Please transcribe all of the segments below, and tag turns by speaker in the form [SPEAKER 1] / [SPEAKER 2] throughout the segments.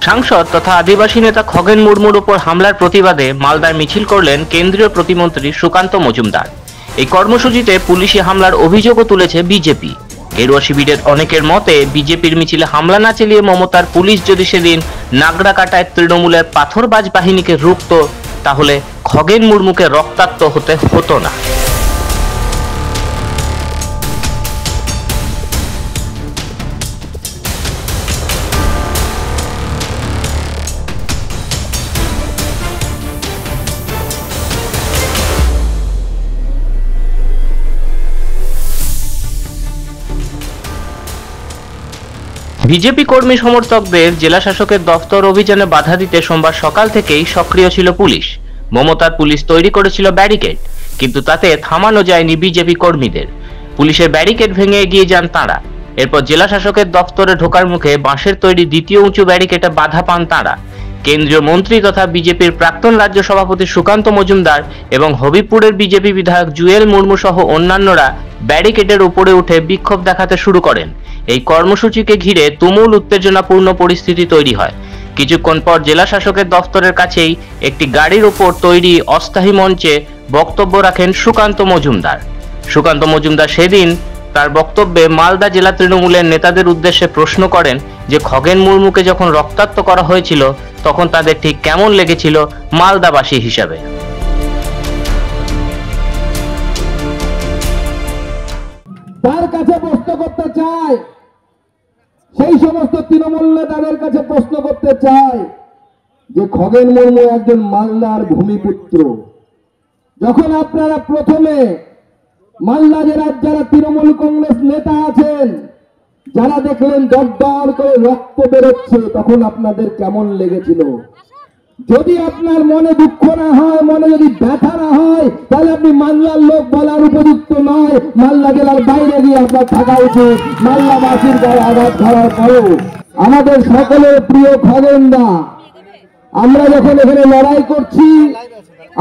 [SPEAKER 1] সাংসদ তথা আদিবাসী নেতা খগেন মুর্মুর উপর হামলার প্রতিবাদে মালদায় মিছিল করলেন কেন্দ্রীয় প্রতিমন্ত্রী সুকান্ত মজুমদার। এই কর্মসূচিতে পুলিশি হামলার অভিযোগও তুলেছে বিজেপি। গেরুয়া শিবিরের অনেকের মতে, বিজেপির মিছিলে হামলা না চালিয়ে মমতার পুলিশ যদি সেদিন নাগরাকাটায় তৃণমূলের পাথরবাজ বাহিনীকে রুখত, তাহলে খগেন মুর্মুকে রক্তাক্ত হতে হতো না। বিজেপি কর্মী সমর্থকদের জেলা শাসকের দফতর অভিযানে বাধা দিতে সোমবার সকাল থেকেই সক্রিয় ছিল পুলিশ। মমতার পুলিশ তৈরি করেছিল ব্যারিকেড, কিন্তু তাতে থামানো যায়নি বিজেপি কর্মীদের। পুলিশের ব্যারিকেড ভেঙে এগিয়ে যান তাঁরা। এরপর জেলা শাসকের দফতরে ঢোকার মুখে বাঁশের তৈরি দ্বিতীয় উঁচু ব্যারিকেডে বাধা পান তাঁরা। কেন্দ্রীয় মন্ত্রী তথা বিজেপির প্রাক্তন রাজ্য সভাপতি সুকান্ত মজুমদার এবং হবিবপুরের বিজেপি বিধায়ক জুয়েল মুর্মু সহ অন্যান্যরা ব্যারিকেডের উপরে উঠে বিক্ষোভ দেখাতে শুরু করেন। এই কর্মসূচিকে ঘিরে তুমুল উত্তেজনাপূর্ণ পরিস্থিতি তৈরি হয়। কিছুক্ষণ পর জেলা শাসকের দফতরের কাছেই একটি গাড়ির উপর তৈরি অস্থায়ী মঞ্চে বক্তব্য রাখেন সুকান্ত মজুমদার। সুকান্ত মজুমদার সেদিন তার বক্তব্যে মালদা জেলা তৃণমূলের নেতাদের উদ্দেশ্যে প্রশ্ন করেন যে খগেন মুর্মুকে যখন রক্তাক্ত করা হয়েছিল তখন তাদের ঠিক কেমন লেগেছিল মালদাবাসী হিসাবে।
[SPEAKER 2] তার কাছে প্রশ্ন করতে চাই, সেই সমস্ত তৃণমূল নেতাদের কাছে প্রশ্ন করতে চাই যে খগেন মুর্মু একজন মালদার ভূমিপুত্র। যখন আপনারা প্রথমে মালদা জেলার যারা তৃণমূল কংগ্রেস নেতা আছেন, যারা দেখলেন দরদর করে রক্ত বেরোচ্ছে, তখন আপনাদের কেমন লেগেছিল? যদি আপনার মনে দুঃখ না হয়, মনে যদি ব্যথা না হয়, তাহলে আপনি মালদার লোক বলার উপযুক্ত নয়। মালদা জেলার বাইরে গিয়ে আপনার থাকা উচিত। মালদাবাসীর গায়ে আঘাত ধরার পরেও আমাদের সকলের প্রিয় খগেনদা, আমরা যখন এখানে লড়াই করছি,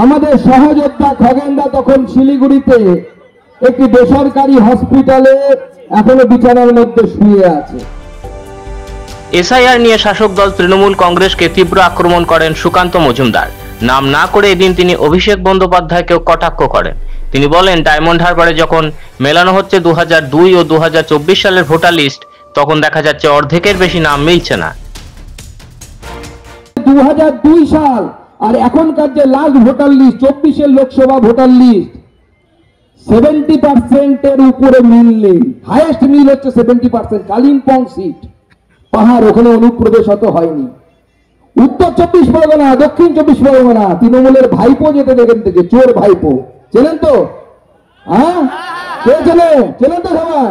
[SPEAKER 2] আমাদের সহযোদ্ধা খগেনদা তখন শিলিগুড়িতে একটি বেসরকারি হসপিটালে এখনো বিছানার মধ্যে শুয়ে আছে।
[SPEAKER 1] এসআইআর নিয়ে শাসক দল তৃণমূল কংগ্রেসকে তীব্র আক্রমণ করেন সুকান্ত মজুমদার। নাম না করে এদিন তিনি অভিষেক বন্দ্যোপাধ্যায়কেও কটাক্ষ করেন। তিনি বলেন, ডায়মন্ড হারবারে যখন মেলানো হচ্ছে 2002 ও 2024 সালের ভোটার লিস্ট, তখন দেখা যাচ্ছে অর্ধেকের বেশি নাম মিলছে না।
[SPEAKER 2] 2002 সাল আর এখনকার যে লাস্ট ভোটার লিস্ট, 24-এর লোকসভা ভোটার লিস্ট, 70% এর উপরে মিল নেই। হাইয়েস্ট মিল হচ্ছে 70%। কালিম্পং সিট, পাহাড়, ওখানে অনুপ্রবেশ হত হয়নি। উত্তর 24 পরগনা, দক্ষিণ 24 পরগনা, তৃণমূলের ভাইপো যেতে দেখেন থেকে, চোর ভাইপো, চেনেন তো? হ্যাঁ, কে চেনেন তো সবাই?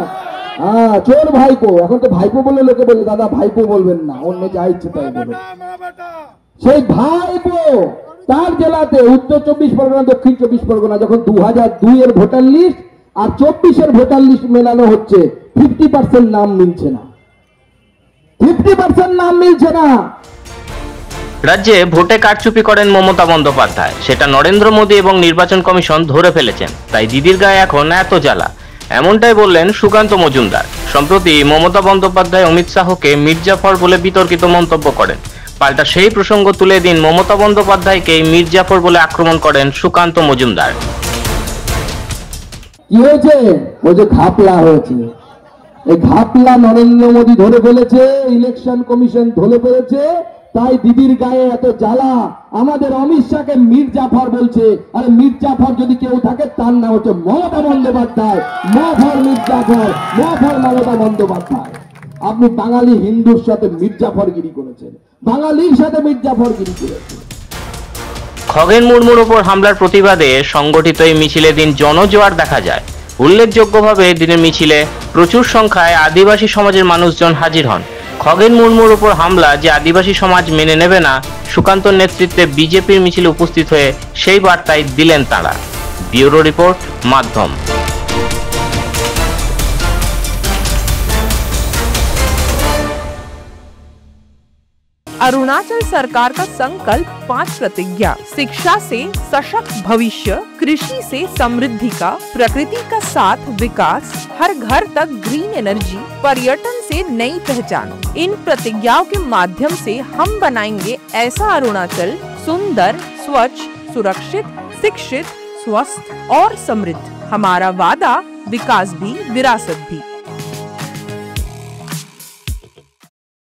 [SPEAKER 2] হ্যাঁ, চোর ভাইপো। এখন তো ভাইপো বলে লোকে বলে, দাদা ভাইপো বলবেন না, অন্য যা ইচ্ছে তাই বলবেন। সেই ভাইপো তার জেলাতে উত্তর 24 পরগনা, দক্ষিণ 24 পরগনা, যখন 2002 এর ভোটার লিস্ট আর 24-এর ভোটার লিস্ট মেলানো হচ্ছে, 50% নাম মিলছে না। 50% নাম মিলছে না।
[SPEAKER 1] রাজ্যে ভোটে কারচুপি করেন মমতা বন্দ্যোপাধ্যায়, সেটা নরেন্দ্র মোদী এবং নির্বাচন কমিশন ধরে ফেলেছেন। তাই দিদির গায়ে এখন এত জ্বালা, এমনটাই বললেন সুকান্ত মজুমদার। সম্প্রতি মমতা বন্দ্যোপাধ্যায় অমিত শাহকে মির্জাফর বলে বিতর্কিত মন্তব্য করেন। পাল্টা সেই প্রসঙ্গ তুলে দিন মমতা বন্দ্যোপাধ্যায়কে মির্জাফর বলে আক্রমণ করেন সুকান্ত মজুমদার।
[SPEAKER 2] কি হয়েছে? ওই যে ঘাপলা হয়েছে, এই ঘাপলা নরেন্দ্র মোদী ধরে ফেলেছে, ইলেকশন কমিশন ধরে ফেলেছে। তাই দিদির গায়ে এত জ্বালা। আমাদের অমিত শাহকে মির্জাফর বলছে। আরে মির্জাফর যদি কেউ থাকে, তার নাম হচ্ছে মমতা বন্দ্যোপাধ্যায়। মফর মির্জাফর, মফর মমতা বন্দ্যোপাধ্যায়। আপনি বাঙালি হিন্দুর সাথে মির্জাফরগিরি করেছেন, বাঙালির সাথে মির্জাফরগিরি করেছেন।
[SPEAKER 1] খগেন মুর্মুর উপর হামলার প্রতিবাদে সংগঠিত এই মিছিলে দিন জনজোয়ার দেখা যায়। উল্লেখযোগ্যভাবে দিনের মিছিলে প্রচুর সংখ্যায় আদিবাসী সমাজের মানুষজন হাজির হন। খগেন মুর্মুর উপর হামলা যে আদিবাসী সমাজ মেনে নেবে না, সুকান্তর নেতৃত্বে বিজেপির মিছিলে উপস্থিত হয়ে সেই বার্তাই দিলেন তাঁরা। ব্যুরো রিপোর্ট, মাধ্যম।
[SPEAKER 3] अरुणाचल सरकार का संकल्प 5 प्रतिज्ञा: शिक्षा से सशक्त भविष्य, कृषि से समृद्धि का, प्रकृति का साथ विकास, हर घर तक ग्रीन एनर्जी, पर्यटन से नई पहचान। इन प्रतिज्ञाओं के माध्यम से हम बनाएंगे ऐसा अरुणाचल सुंदर, स्वच्छ, सुरक्षित, शिक्षित, स्वस्थ और समृद्ध। हमारा वादा, विकास भी विरासत भी।